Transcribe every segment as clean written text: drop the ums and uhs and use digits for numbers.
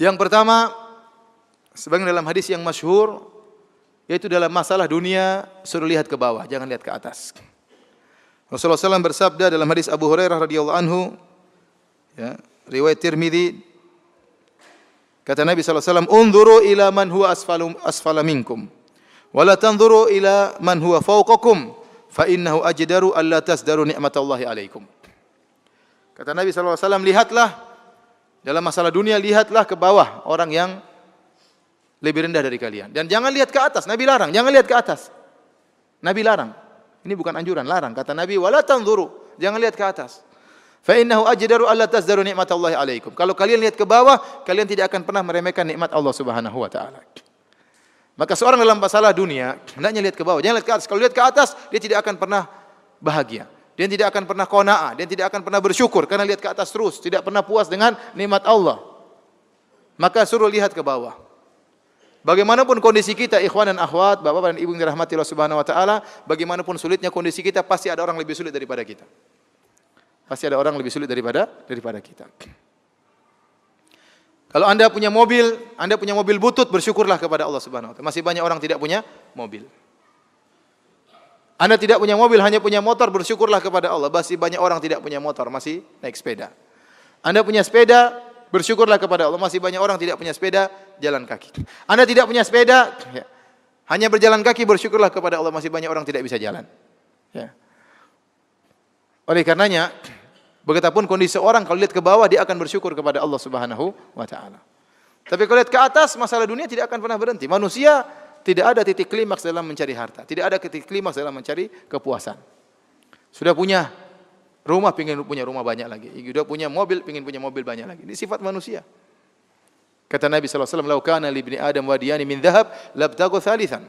Yang pertama, sebagaimana dalam hadis yang masyhur, yaitu dalam masalah dunia suruh lihat ke bawah, jangan lihat ke atas. Rasulullah SAW bersabda dalam hadis Abu Hurairah radhiyallahu anhu, ya, riwayat Tirmidzi, kata Nabi SAW, "Unzuru ila man huwa asfala minkum, wa la tanzuru ila man huwa fawqakum, fa innahu ajdaru alla tasdaru ni'matallahi alaikum." Kata Nabi SAW, lihatlah dalam masalah dunia, lihatlah ke bawah orang yang lebih rendah dari kalian. Dan jangan lihat ke atas. Nabi larang, jangan lihat ke atas. Nabi larang. Ini bukan anjuran, larang. Kata Nabi, wala tanzuru, jangan lihat ke atas. Fa innahu ajdaru alla tasdaru ni'matallahi alaikum. Kalau kalian lihat ke bawah, kalian tidak akan pernah meremehkan nikmat Allah Subhanahu wa taala. Maka seorang dalam masalah dunia, hendaknya lihat ke bawah, jangan lihat ke atas. Kalau lihat ke atas, dia tidak akan pernah bahagia. Dia tidak akan pernah qanaah, dia tidak akan pernah bersyukur karena lihat ke atas terus, tidak pernah puas dengan nikmat Allah. Maka suruh lihat ke bawah. Bagaimanapun kondisi kita, ikhwan dan akhwat, bapak dan ibu yang dirahmati Allah Subhanahu wa taala, bagaimanapun sulitnya kondisi kita, pasti ada orang lebih sulit daripada kita. Pasti ada orang lebih sulit daripada kita. Kalau Anda punya mobil butut, bersyukurlah kepada Allah Subhanahu wa taala. Masih banyak orang tidak punya mobil. Anda tidak punya mobil, hanya punya motor, bersyukurlah kepada Allah. Masih banyak orang tidak punya motor, masih naik sepeda. Anda punya sepeda, bersyukurlah kepada Allah. Masih banyak orang tidak punya sepeda, jalan kaki. Anda tidak punya sepeda, ya, hanya berjalan kaki, bersyukurlah kepada Allah. Masih banyak orang tidak bisa jalan. Ya. Oleh karenanya, betapapun kondisi orang, kalau lihat ke bawah, dia akan bersyukur kepada Allah Subhanahu wa taala. Tapi kalau lihat ke atas, masalah dunia tidak akan pernah berhenti. Manusia tidak ada titik klimaks dalam mencari harta. Tidak ada titik klimaks dalam mencari kepuasan. Sudah punya rumah, pengen punya rumah banyak lagi. Sudah punya mobil, pengen punya mobil banyak lagi. Ini sifat manusia. Kata Nabi SAW, "Lau kana li ibni Adam wadiyani min dhahab, labtaghu thalithan.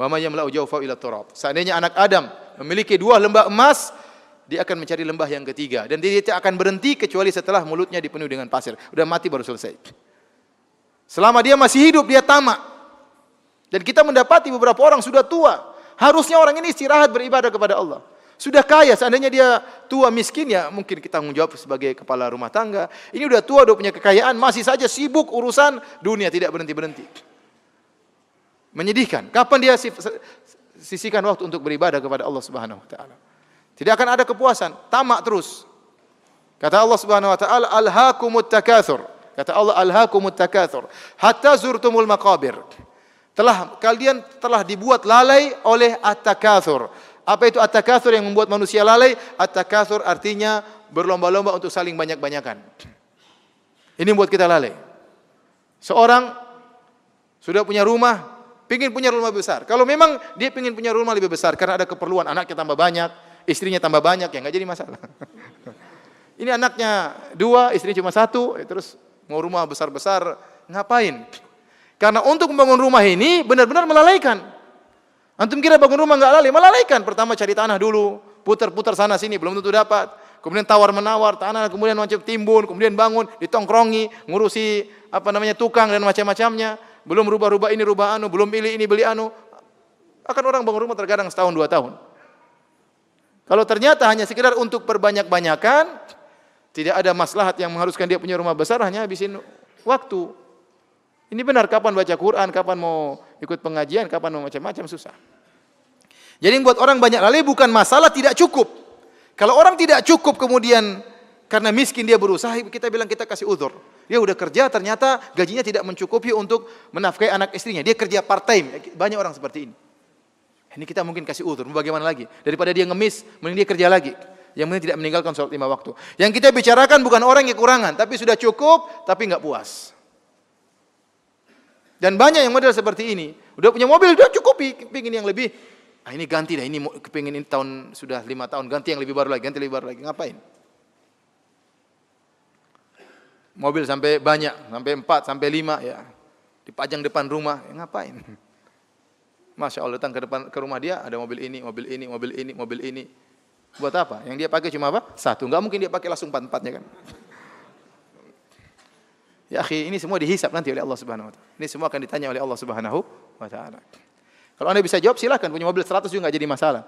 Wa ma yamla'u jawfahu ila turab." Seandainya anak Adam memiliki 2 lembah emas, dia akan mencari lembah yang ketiga. Dan dia tidak akan berhenti kecuali setelah mulutnya dipenuhi dengan pasir. Udah mati baru selesai. Selama dia masih hidup, dia tamak. Dan kita mendapati beberapa orang sudah tua. Harusnya orang ini istirahat beribadah kepada Allah. Sudah kaya, seandainya dia tua miskin, ya mungkin kita tanggung jawab sebagai kepala rumah tangga. Ini udah tua, udah punya kekayaan, masih saja sibuk urusan dunia, tidak berhenti-berhenti. Menyedihkan. Kapan dia sisihkan waktu untuk beribadah kepada Allah Subhanahu wa taala? Tidak akan ada kepuasan, tamak terus. Kata Allah Subhanahu wa taala, "Alhaakumut takatsur." Kata Allah, "Alhaakumut takatsur hatta zurtumul maqabir." Kalian telah dibuat lalai oleh at-takatsur. Apa itu at-takatsur yang membuat manusia lalai? At-takatsur artinya berlomba-lomba untuk saling banyak-banyakan. Ini membuat kita lalai. Seorang sudah punya rumah, ingin punya rumah besar. Kalau memang dia ingin punya rumah lebih besar karena ada keperluan, anaknya tambah banyak, istrinya tambah banyak, ya nggak jadi masalah. Ini anaknya 2, istrinya cuma 1, terus mau rumah besar-besar, ngapain? Karena untuk membangun rumah ini benar-benar melalaikan. Antum kira bangun rumah enggak lalai? Melalaikan. Pertama cari tanah dulu, putar-putar sana sini, belum tentu dapat. Kemudian tawar-menawar tanah, kemudian macam timbun, kemudian bangun, ditongkrongi, ngurusi tukang dan macam-macamnya. Belum rubah-rubah ini, rubah anu, belum pilih ini, beli anu. Akan orang bangun rumah terkadang setahun 2 tahun. Kalau ternyata hanya sekedar untuk perbanyak-banyakan, tidak ada maslahat yang mengharuskan dia punya rumah besar, hanya habisin waktu. Ini benar, kapan baca Quran, kapan mau ikut pengajian, kapan mau macam-macam, susah. Jadi buat orang banyak lalai bukan masalah tidak cukup. Kalau orang tidak cukup kemudian karena miskin dia berusaha, kita bilang kita kasih uzur. Dia udah kerja ternyata gajinya tidak mencukupi untuk menafkahi anak istrinya. Dia kerja part time. Banyak orang seperti ini. Ini kita mungkin kasih uzur, bagaimana lagi? Daripada dia ngemis, mending dia kerja lagi. Yang penting tidak meninggalkan sholat 5 waktu. Yang kita bicarakan bukan orang yang kekurangan, tapi sudah cukup, tapi nggak puas. Dan banyak yang model seperti ini. Udah punya mobil, udah cukupi, pingin yang lebih. Ini ganti dah, ini kepingin ini tahun sudah 5 tahun, ganti yang lebih baru lagi, ganti lebih baru lagi. Ngapain? Mobil sampai banyak, sampai 4, sampai 5 ya. Dipajang depan rumah, ya ngapain? Masya Allah, datang ke rumah dia ada mobil ini, mobil ini, mobil ini, mobil ini. Buat apa? Yang dia pakai cuma apa? 1. Enggak mungkin dia pakai langsung 4-4-nya kan. Ya akhi, ini semua dihisab nanti oleh Allah Subhanahu wa taala. Ini semua akan ditanya oleh Allah Subhanahu wa taala. Kalau Anda bisa jawab silakan, punya mobil 100 juga enggak jadi masalah.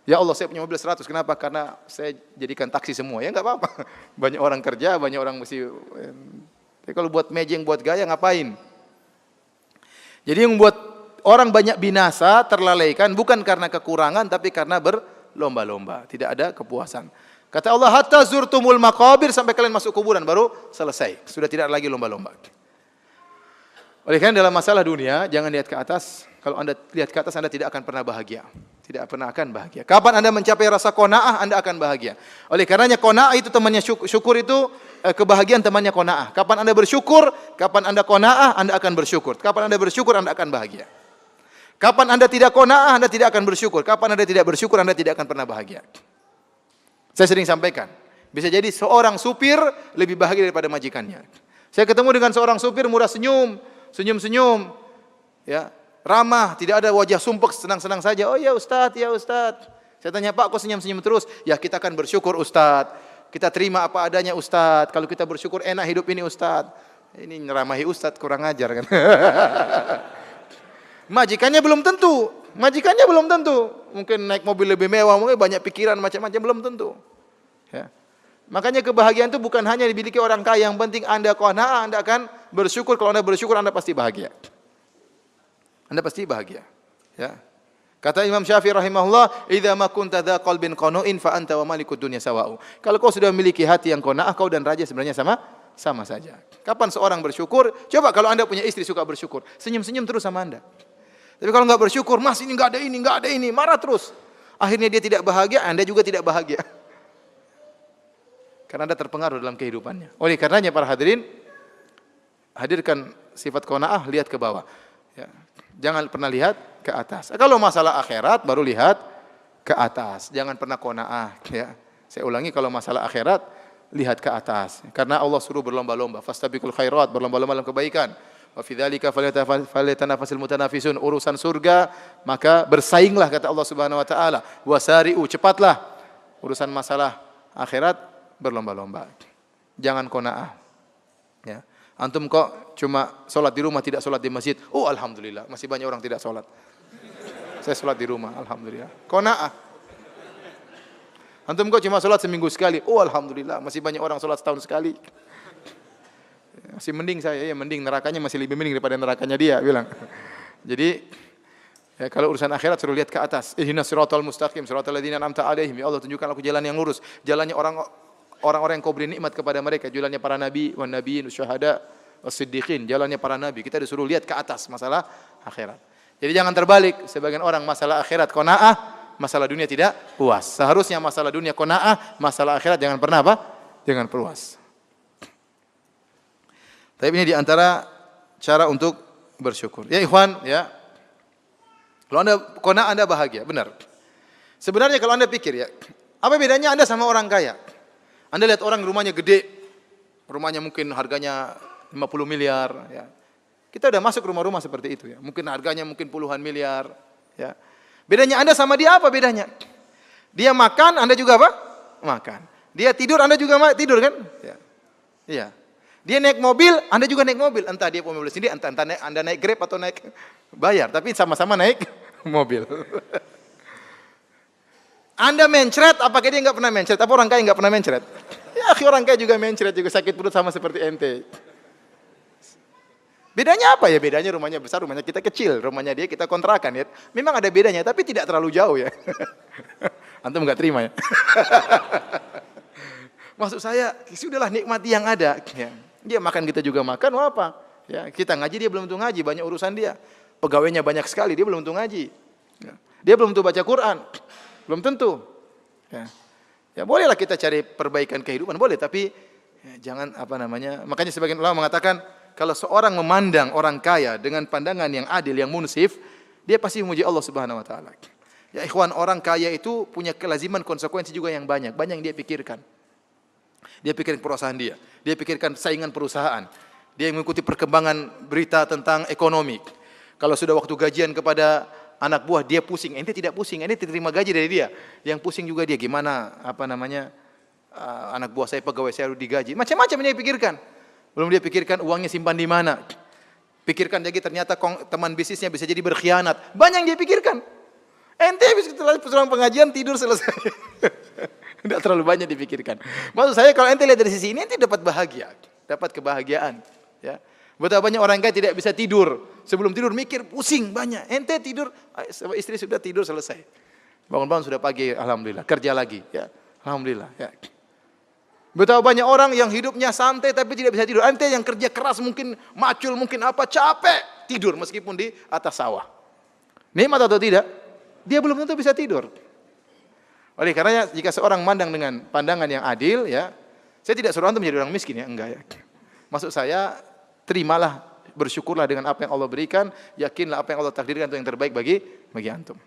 Ya Allah, saya punya mobil 100. Kenapa? Karena saya jadikan taksi semua. Ya enggak apa-apa. Banyak orang kerja, banyak orang mesti Tapi kalau buat mejeng, buat gaya ngapain? Jadi yang buat orang banyak binasa, terlalaikan bukan karena kekurangan tapi karena berlomba-lomba, tidak ada kepuasan. Kata Allah, hatta zurtumul maqabir, sampai kalian masuk kuburan baru selesai. Sudah tidak ada lagi lomba-lomba. Oleh karena dalam masalah dunia, jangan lihat ke atas. Kalau Anda lihat ke atas, Anda tidak akan pernah bahagia. Tidak pernah akan bahagia. Kapan Anda mencapai rasa qanaah, Anda akan bahagia. Oleh karenanya qanaah itu temannya syukur itu kebahagiaan temannya qanaah. Kapan Anda bersyukur, kapan Anda qanaah, Anda akan bersyukur. Kapan Anda bersyukur, Anda akan bahagia. Kapan Anda tidak qanaah, Anda tidak akan bersyukur. Kapan Anda tidak bersyukur, Anda tidak akan pernah bahagia. Saya sering sampaikan, bisa jadi seorang supir lebih bahagia daripada majikannya. Saya ketemu dengan seorang supir murah senyum-senyum, ya, ramah, tidak ada wajah sumpek, senang-senang saja. Oh ya Ustaz, ya Ustaz. Saya tanya, Pak, kok senyum-senyum terus? Ya kita akan bersyukur Ustaz. Kita terima apa adanya Ustaz. Kalau kita bersyukur enak hidup ini Ustaz. Ini nyeramahi Ustaz, kurang ajar kan. Majikannya belum tentu. Mungkin naik mobil lebih mewah, mungkin banyak pikiran macam-macam, belum tentu. Ya. Makanya kebahagiaan itu bukan hanya dimiliki orang kaya. Yang penting Anda qanaah, Anda akan bersyukur. Kalau Anda bersyukur, Anda pasti bahagia. Anda pasti bahagia. Ya. Kata Imam Syafi'i rahimahullah, "Idza ma kunta dza qalbin qanu'in fa anta wa malikud dunya sawa'u." Kalau kau sudah memiliki hati yang qanaah, kau dan raja sebenarnya sama saja. Kapan seorang bersyukur? Coba kalau Anda punya istri suka bersyukur, senyum-senyum terus sama Anda. Tapi kalau enggak bersyukur, Mas ini enggak ada ini, marah terus. Akhirnya dia tidak bahagia, Anda juga tidak bahagia. Karena Anda terpengaruh dalam kehidupannya. Oleh karenanya para hadirin, hadirkan sifat qanaah, lihat ke bawah. Ya. Jangan pernah lihat ke atas. Kalau masalah akhirat, baru lihat ke atas. Jangan pernah qanaah. Ya. Saya ulangi, kalau masalah akhirat, lihat ke atas. Karena Allah suruh berlomba-lomba. Fastabiqul khairat, berlomba-lomba dalam kebaikan. Wa fi dzalika falyatanafasul mutanafisun. Urusan surga, maka bersainglah kata Allah Subhanahu wa taala. Wasari'u, cepatlah. Urusan masalah akhirat, berlomba-lomba. Jangan qanaah. Ya. Antum kok cuma sholat di rumah, tidak sholat di masjid. Oh alhamdulillah, masih banyak orang tidak sholat. Saya sholat di rumah, alhamdulillah. Qanaah. Antum kok cuma sholat seminggu sekali. Oh alhamdulillah, masih banyak orang sholat setahun sekali. Masih mending saya, ya mending, nerakanya masih lebih mending daripada nerakanya dia, bilang. Jadi ya, kalau urusan akhirat suruh lihat ke atas. Ihdinas siratal mustaqim, siratal ladzina an'amta 'alaihim. Ya Allah, tunjukkan aku jalan yang lurus, jalannya orang-orang yang kau beri nikmat kepada mereka, jalannya para nabi, wan nabiyyin, syuhada, was-siddiqin, jalannya para nabi. Kita disuruh lihat ke atas masalah akhirat. Jadi jangan terbalik, sebagian orang masalah akhirat qanaah, masalah dunia tidak puas. Seharusnya masalah dunia qanaah, masalah akhirat jangan pernah apa? Jangan puas. Tapi ini di antara cara untuk bersyukur. Ya ikhwan, ya. Kalau Anda qanaah, Anda bahagia, benar. Sebenarnya kalau Anda pikir ya, apa bedanya Anda sama orang kaya? Anda lihat orang rumahnya gede, rumahnya mungkin harganya 50 miliar. Ya. Kita udah masuk rumah-rumah seperti itu. Ya. Mungkin harganya mungkin puluhan miliar. Ya. Bedanya Anda sama dia apa bedanya? Dia makan, Anda juga apa? Makan. Dia tidur, Anda juga tidur kan? Ya. Iya. Dia naik mobil, Anda juga naik mobil. Entah dia punya mobil sendiri, entah Anda naik Grab atau naik bayar. Tapi sama-sama naik mobil. Anda mencret, apakah dia enggak pernah mencret? Apa orang kaya enggak pernah mencret? Ya, orang kaya juga mencret, juga sakit perut sama seperti ente. Bedanya apa ya? Bedanya rumahnya besar, rumahnya kita kecil. Rumahnya dia kita kontrakan ya. Memang ada bedanya, tapi tidak terlalu jauh ya. Antum enggak terima ya? Maksud saya, sudahlah nikmati yang ada. Ya. Dia makan, kita juga makan, apa? Ya, kita ngaji, dia belum tentu ngaji, banyak urusan dia. Pegawainya banyak sekali, dia belum tentu ngaji. Ya. Dia belum tentu baca Quran. Belum tentu. Ya. Ya bolehlah kita cari perbaikan kehidupan, boleh, tapi ya, jangan makanya sebagian ulama mengatakan kalau seorang memandang orang kaya dengan pandangan yang adil, yang munsif, dia pasti memuji Allah Subhanahu wa taala. Ya ikhwan, orang kaya itu punya kelaziman konsekuensi juga yang banyak yang dia pikirkan. Dia pikirkan perusahaan dia pikirkan saingan perusahaan. Dia mengikuti perkembangan berita tentang ekonomi. Kalau sudah waktu gajian kepada anak buah, dia pusing. Ente tidak pusing, ente terima gaji dari dia. Yang pusing juga dia, gimana anak buah saya, pegawai saya harus digaji. Macam-macam dia pikirkan. Belum dia pikirkan uangnya simpan di mana. Pikirkan lagi ternyata teman bisnisnya bisa jadi berkhianat. Banyak yang dia pikirkan. Ente habis pulang pengajian tidur selesai. Tidak terlalu banyak dipikirkan. Maksud saya kalau ente lihat dari sisi ini, ente dapat bahagia. dapat kebahagiaan. Ya. Betapa banyak orang kaya tidak bisa tidur. Sebelum tidur mikir pusing banyak. Ente tidur, istri sudah tidur selesai. Bangun-bangun sudah pagi, alhamdulillah. Kerja lagi, ya. Alhamdulillah. Ya. Betapa banyak orang yang hidupnya santai tapi tidak bisa tidur. Ente yang kerja keras mungkin macul, mungkin apa, capek tidur meskipun di atas sawah. Nikmat atau tidak? Dia belum tentu bisa tidur. Oleh karenanya jika seorang mandang dengan pandangan yang adil, ya, saya tidak suruh antum menjadi orang miskin, ya, enggak, ya. Maksud saya, terimalah, bersyukurlah dengan apa yang Allah berikan, yakinlah apa yang Allah takdirkan itu yang terbaik bagi antum.